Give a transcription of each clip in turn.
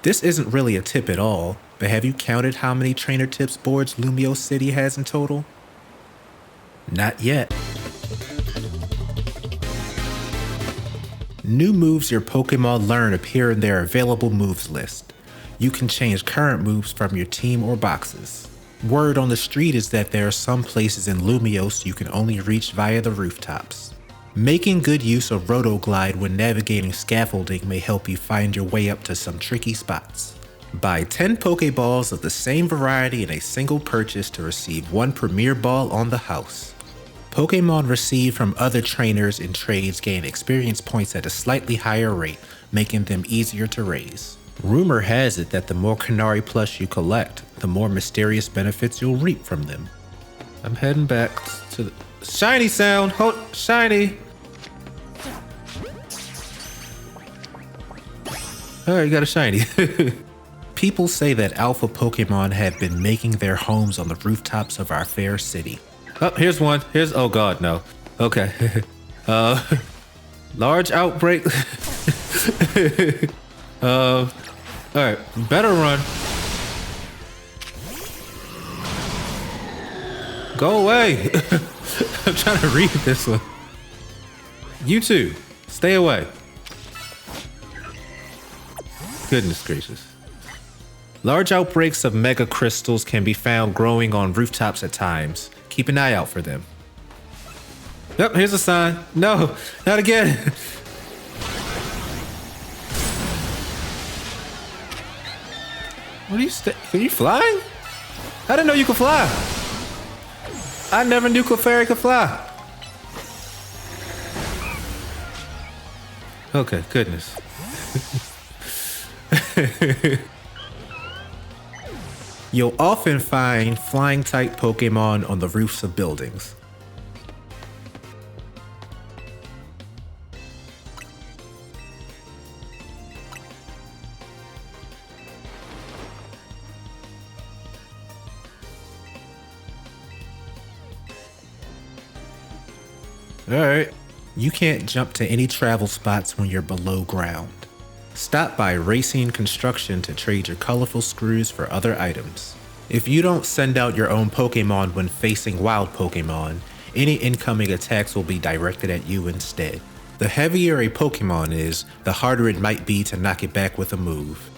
This isn't really a tip at all, but have you counted how many trainer tips boards Lumiose City has in total? Not yet. New moves your Pokemon learn appear in their available moves list. You can change current moves from your team or boxes. Word on the street is that there are some places in Lumiose you can only reach via the rooftops. Making good use of Rotoglide when navigating scaffolding may help you find your way up to some tricky spots. Buy 10 Pokeballs of the same variety in a single purchase to receive 1 Premier Ball on the house. Pokemon received from other trainers in trades gain experience points at a slightly higher rate, making them easier to raise. Rumor has it that the more Canary Plush you collect, the more mysterious benefits you'll reap from them. I'm heading back to the shiny sound. Shiny. Alright, you got a shiny. People say that alpha Pokemon have been making their homes on the rooftops of our fair city. Oh, here's one. Oh god, no. Okay. Large outbreak. Alright, better run. Go away. I'm trying to read this one. You too. Stay away. Goodness gracious. Large outbreaks of mega crystals can be found growing on rooftops at times. Keep an eye out for them. Yep, here's a sign. No, not again. What are you Are you flying? I didn't know you could fly. I never knew Clefairy could fly. Okay, goodness. You'll often find flying-type Pokemon on the roofs of buildings. Alright, you can't jump to any travel spots when you're below ground. Stop by Racing Construction to trade your colorful screws for other items. If you don't send out your own Pokemon when facing wild Pokemon, any incoming attacks will be directed at you instead. The heavier a Pokemon is, the harder it might be to knock it back with a move.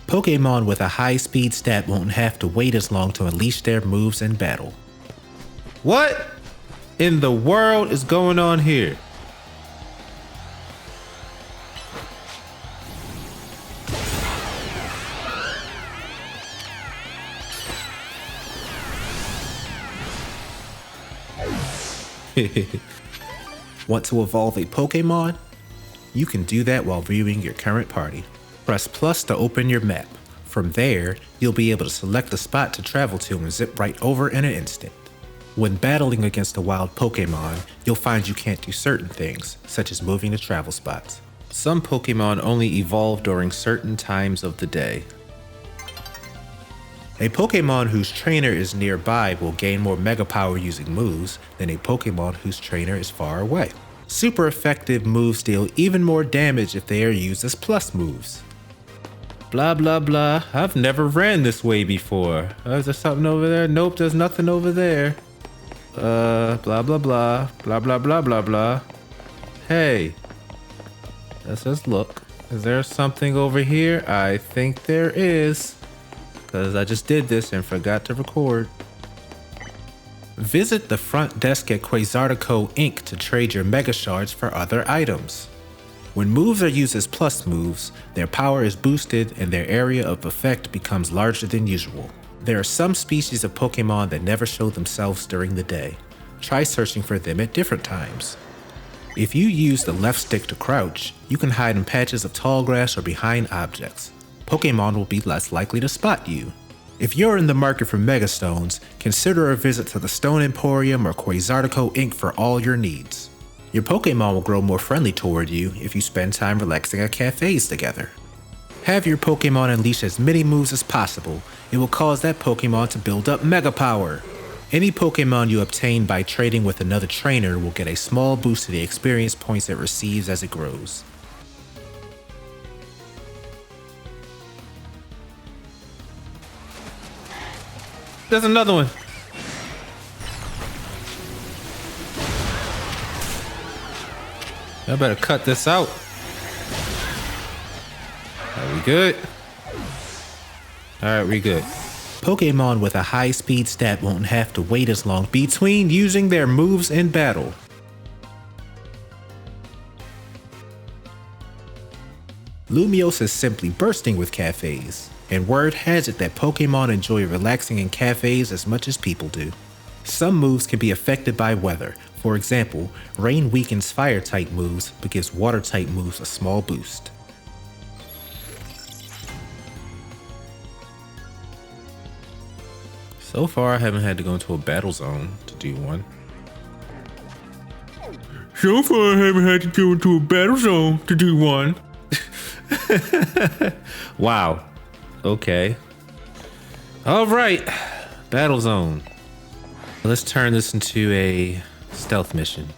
Pokemon with a high speed stat won't have to wait as long to unleash their moves in battle. What in the world is going on here? Want to evolve a Pokemon? You can do that while viewing your current party. Press plus to open your map. From there, you'll be able to select a spot to travel to and zip right over in an instant. When battling against a wild Pokemon, you'll find you can't do certain things, such as moving to travel spots. Some Pokemon only evolve during certain times of the day. A Pokemon whose trainer is nearby will gain more Mega Power using moves than a Pokemon whose trainer is far away. Super effective moves deal even more damage if they are used as plus moves. Blah blah blah, I've never ran this way before. Is there something over there? Nope, there's nothing over there. Blah blah blah, blah blah blah blah blah. Hey, let's just look. Is there something over here? I think there is. Because I just did this and forgot to record. Visit the front desk at Quasartico Inc. to trade your Mega Shards for other items. When moves are used as plus moves, their power is boosted and their area of effect becomes larger than usual. There are some species of Pokemon that never show themselves during the day. Try searching for them at different times. If you use the left stick to crouch, you can hide in patches of tall grass or behind objects. Pokemon will be less likely to spot you. If you're in the market for Megastones, consider a visit to the Stone Emporium or Quasartico Inc. for all your needs. Your Pokemon will grow more friendly toward you if you spend time relaxing at cafes together. Have your Pokemon unleash as many moves as possible. It will cause that Pokemon to build up Mega Power. Any Pokemon you obtain by trading with another trainer will get a small boost to the experience points it receives as it grows. There's another one. I better cut this out. Are we good? All right, we good. Pokemon with a high speed stat won't have to wait as long between using their moves in battle. Lumiose is simply bursting with cafes, and word has it that Pokemon enjoy relaxing in cafes as much as people do. Some moves can be affected by weather. For example, rain weakens fire type moves but gives water type moves a small boost. So far, I haven't had to go into a battle zone to do one. So far, I haven't had to go into a battle zone to do one. Wow. Okay. All right. Battle zone. Let's turn this into a stealth mission.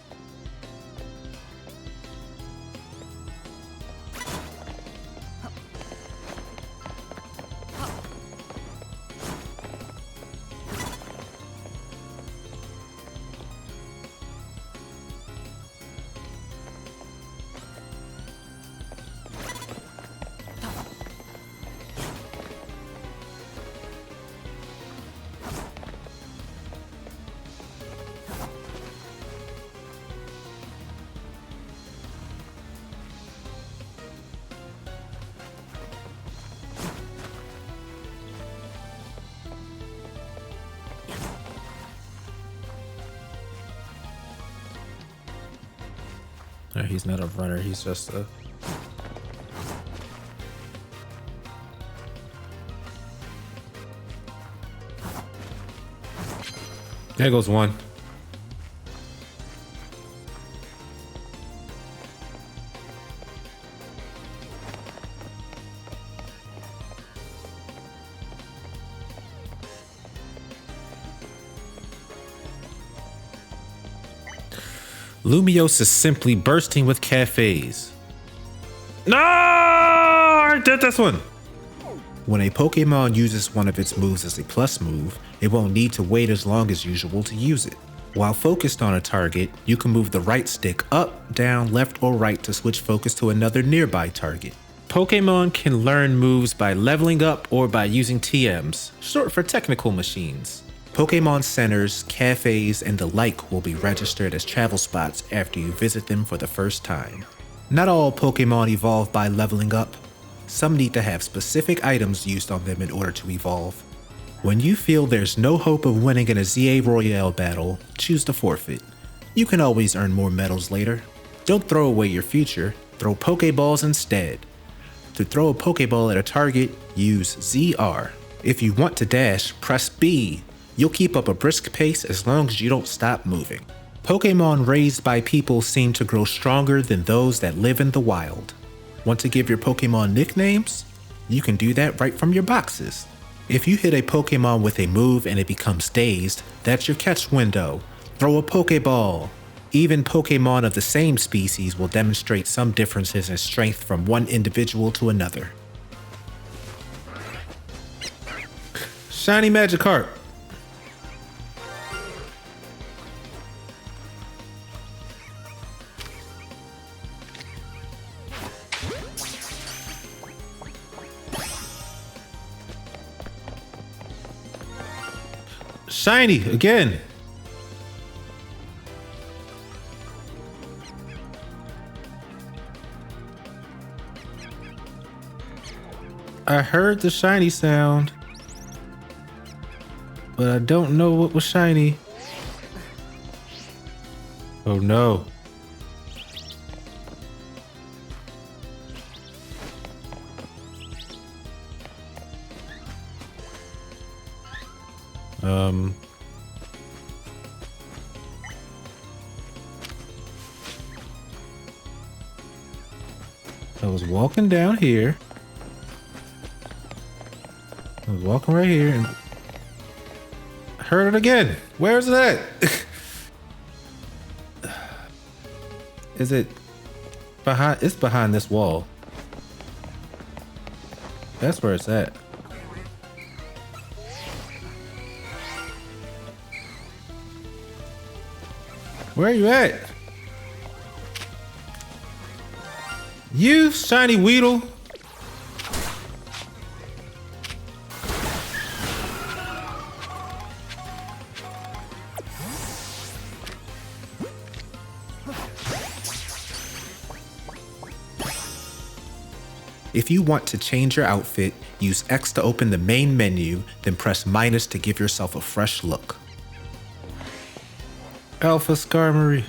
He's not a runner, he's just a... There goes one. Lumiose is simply bursting with cafes. No! I did this one! When a Pokemon uses one of its moves as a plus move, it won't need to wait as long as usual to use it. While focused on a target, you can move the right stick up, down, left, or right to switch focus to another nearby target. Pokemon can learn moves by leveling up or by using TMs, short for technical machines. Pokémon centers, cafes, and the like will be registered as travel spots after you visit them for the first time. Not all Pokémon evolve by leveling up. Some need to have specific items used on them in order to evolve. When you feel there's no hope of winning in a ZA Royale battle, choose to forfeit. You can always earn more medals later. Don't throw away your future, throw Pokéballs instead. To throw a Pokéball at a target, use ZR. If you want to dash, press B. You'll keep up a brisk pace as long as you don't stop moving. Pokemon raised by people seem to grow stronger than those that live in the wild. Want to give your Pokemon nicknames? You can do that right from your boxes. If you hit a Pokemon with a move and it becomes dazed, that's your catch window. Throw a Pokeball. Even Pokemon of the same species will demonstrate some differences in strength from one individual to another. Shiny Magikarp. Shiny again. I heard the shiny sound, but I don't know what was shiny. Oh no. I was walking down here. I was walking right here and heard it again. Where's it at? Is it behind? It's behind this wall. That's where it's at. Where you at? You, shiny Weedle. If you want to change your outfit, use X to open the main menu, then press minus to give yourself a fresh look. Alpha Skarmory.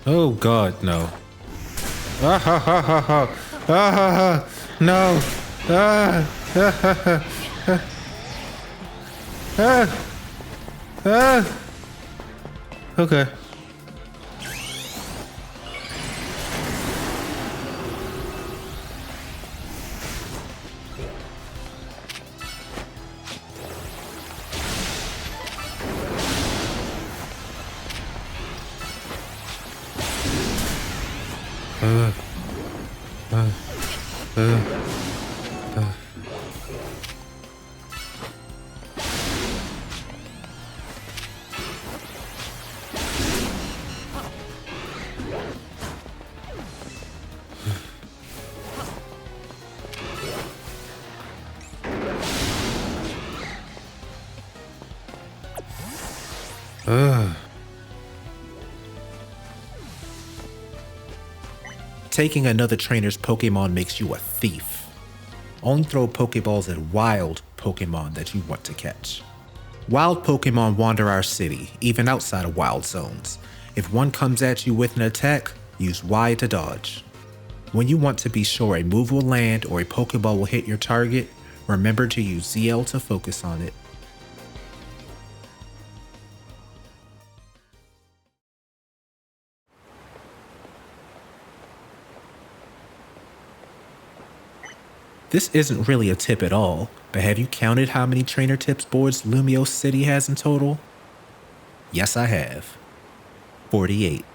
Oh God, no. Ah ha ha ha ha. Ah ha ha. No. Ah. Ah ha ha. Ah. Ah. Okay. Taking another trainer's Pokemon makes you a thief. Only throw Pokeballs at wild Pokemon that you want to catch. Wild Pokemon wander our city, even outside of wild zones. If one comes at you with an attack, use Y to dodge. When you want to be sure a move will land or a Pokeball will hit your target, remember to use ZL to focus on it. This isn't really a tip at all, but have you counted how many trainer tips boards Lumiose City has in total? Yes, I have. 48.